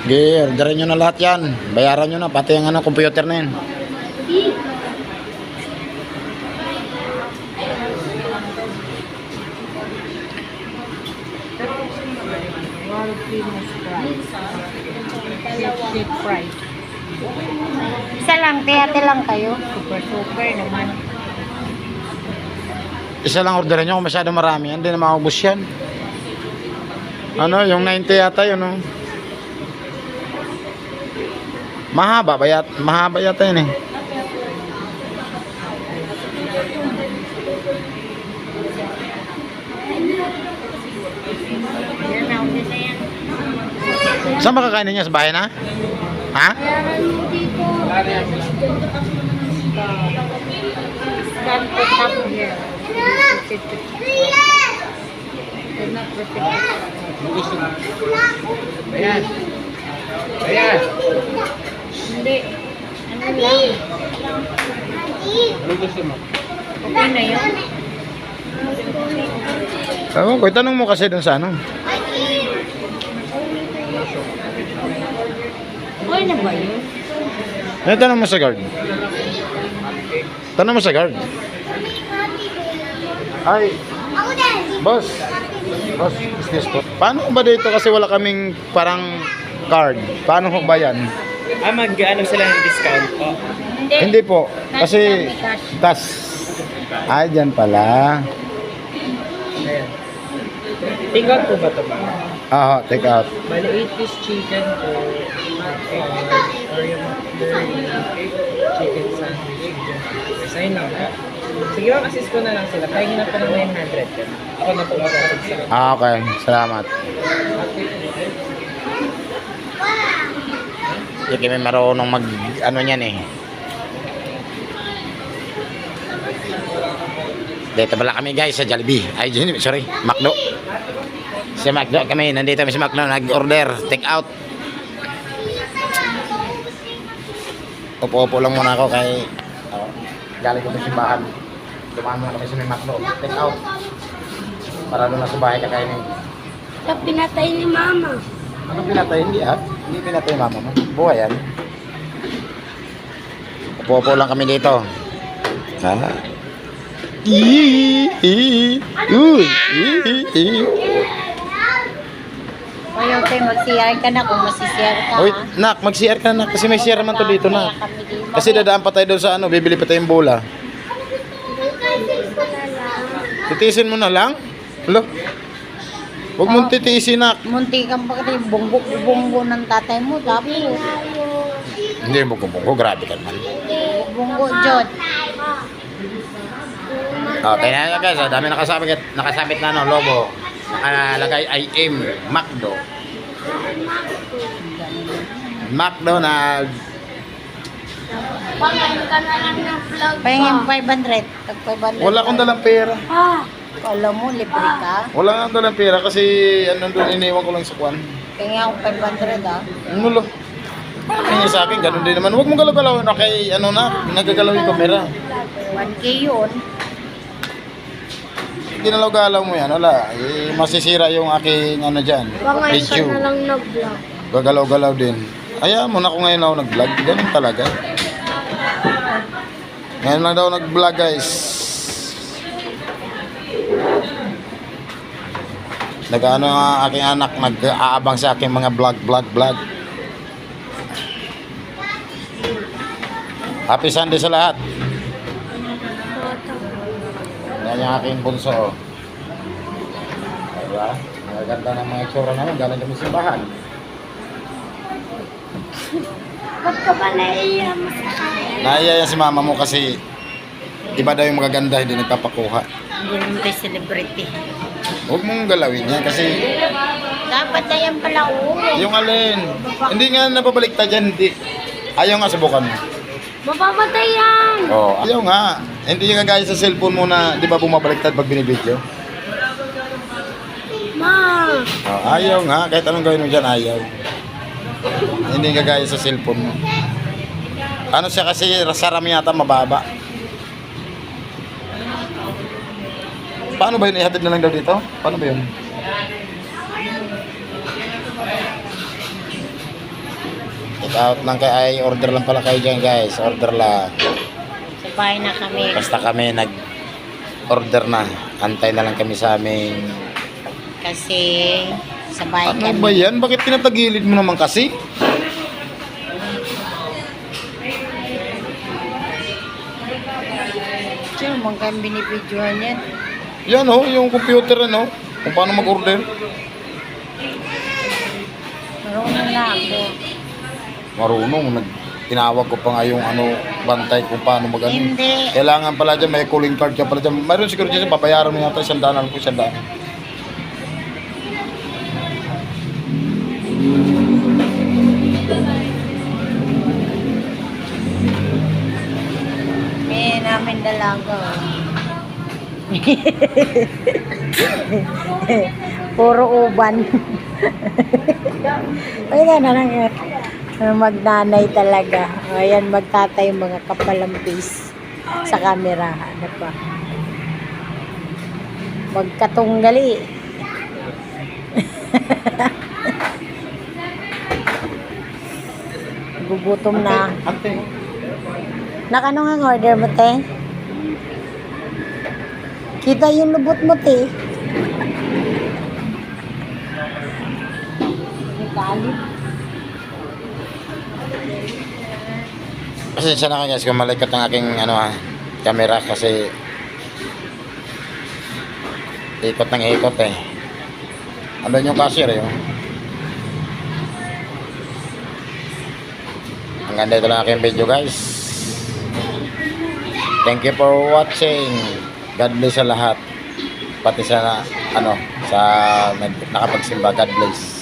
Sige, orderin nyo na lahat yan. Bayaran nyo na, pati yung computer na yan. Isa lang, tiyate lang kayo. Super naman. Isa lang orderin nyo kung masyado marami. Hindi na maubos yan. Ano, yung 90 yata yun, no? Mahaba yata yun eh. Saan ba kakainin niya? Sa bahay na? Ha? Ayan. Ayan. Hindi. Ano lang. Ano gusto mo? Okay na yun. Ewan ko, itanong mo kasi dun sa ano. Okay na ba yun? Tanong mo sa guard. Tanong mo sa guard. Ay, boss. Boss, business po. Paano ba dito kasi wala kaming parang card? Paano ba yan? Mag-ano sila ng discount po? Hindi po. Kasi tas. Ay, dyan pala. Ayan. Take out po ba ito ba? Ah, take out. Bali 8-piece chicken po. Oreo McFlurry. Chicken sandwich. Sign lang po. Sige ma'am, assist ko na lang sila. Kaya na po ng 900 yan. Ako na po mag-assist sila. Ah, okay. Salamat. Hindi kami marunong mag ano niyan eh. Dito pala kami guys sa Jollibee. Ay, sorry, McDo. Sa McDo kami, nandito kami sa McDo, nag-order, take out. Upo-upo lang muna ako kay galing ko sa simbahan. Dumaan muna kami sa may McDo, take out. Para doon na sa bahay kakainin. Ito pinatay ni Mama. Ano pinatay? Hindi Hindi pinatay mama mo. Buhay yan. Upo-upo lang kami dito. Ha? Coyote, mag-CR ka na kung masisiyar ka. Uy, nak, mag-CR ka na kasi may CR man to dito na. Kasi dadaan pa tayo doon sa ano, bibili pa tayong bola. Titiisin mo na lang? Hello? Huwag mong titiisin, nak. Munti kang pa kasi bunggo ng tatay mo. Tapos, Hindi, bungko, grabe ka naman. bunggo, Jod. Okay na guys, dami nakasabit na ano, logo. Nakalagay I am McDo. McDonald's. Pahingin 500. Tag 500. Wala akong dalang pera. Alam mo, libre ka. Wala akong dalang pera kasi ano doon iniwan ko lang sa kwan. Pahingin ako 500 Ano lo? Kaya sa akin, ganun din naman. Huwag mong galaw-galaw. Okay, ano na, nagagalaw yung camera. 1K yun. Ginalaw-galaw mo yan, wala. Eh, masisira yung aking ano dyan. Video. nag-vlog. Gagalaw-galaw din. Ayaw mo na kung ngayon ako nag-vlog. Ganun talaga. Ngayon lang daw nag-vlog guys. Nag-ano ang aking anak, nag-aabang sa aking mga vlog. Happy Sunday sa lahat. Yan yung aking bunso. Diba? Maganda ng mga itsura namin. Galing kami sa simbahan. Ba't ka ba naiiyak mo sa kanya? Naiya si mama mo kasi iba daw yung magaganda, hindi nagpapakuha. Hindi naman tayo celebrity. Huwag mong galawin yan kasi Dapat na yan pala yung alin. Hindi nga napabaliktad dyan. Hindi. Ayaw nga subukan mo. Mapamatay yan! Oh, ayaw nga. Hindi nga gaya sa cellphone mo na, di ba bumabaliktad pag binibidyo? Ma! Oh, ayaw nga. Kahit anong gawin mo dyan, ayaw. Hindi nga gaya sa cellphone mo. Ano siya kasi, saram yata mababa. Paano ba yun? Ihatid na lang daw dito? Paano ba yun? Take out lang kayo. Ay, order lang pala kayo dyan guys. Order lang. Sa bahay na kami. Basta kami nag-order na. Antay na lang kami sa aming... Kasi sa bahay Ano kami. ba yan? Bakit pinatagilid mo naman kasi? Sino mong kang binibidyohan yan? Yan oh, yung computer ano. Kung paano mag-order. Marunong na ako. Marunong. Tinawag ko pa nga yung ano, bantay kung paano mag-ano. Hindi. Kailangan pala dyan, may calling card ka pala dyan. Mayroon siguro dyan, papayaran mo yata 100 alam ko 100. May namin dalaga. Puro uban. Ay na lang yan. Magnanay talaga. Ayan, magtatay mga kapalampis sa camera. Ano pa? Magkatunggali. Gugutom na. Ante. Nakano nga ang order mo, te? Kita yung lubot mo, te. Galit. Pasensya na kanya, kung malikat ang aking ano, camera kasi ikot ng ikot eh. Andun yung cashier yun. Hanggang dito lang aking video guys. Thank you for watching. God bless sa lahat. Pati sa ano, sa nakapagsimba. God bless.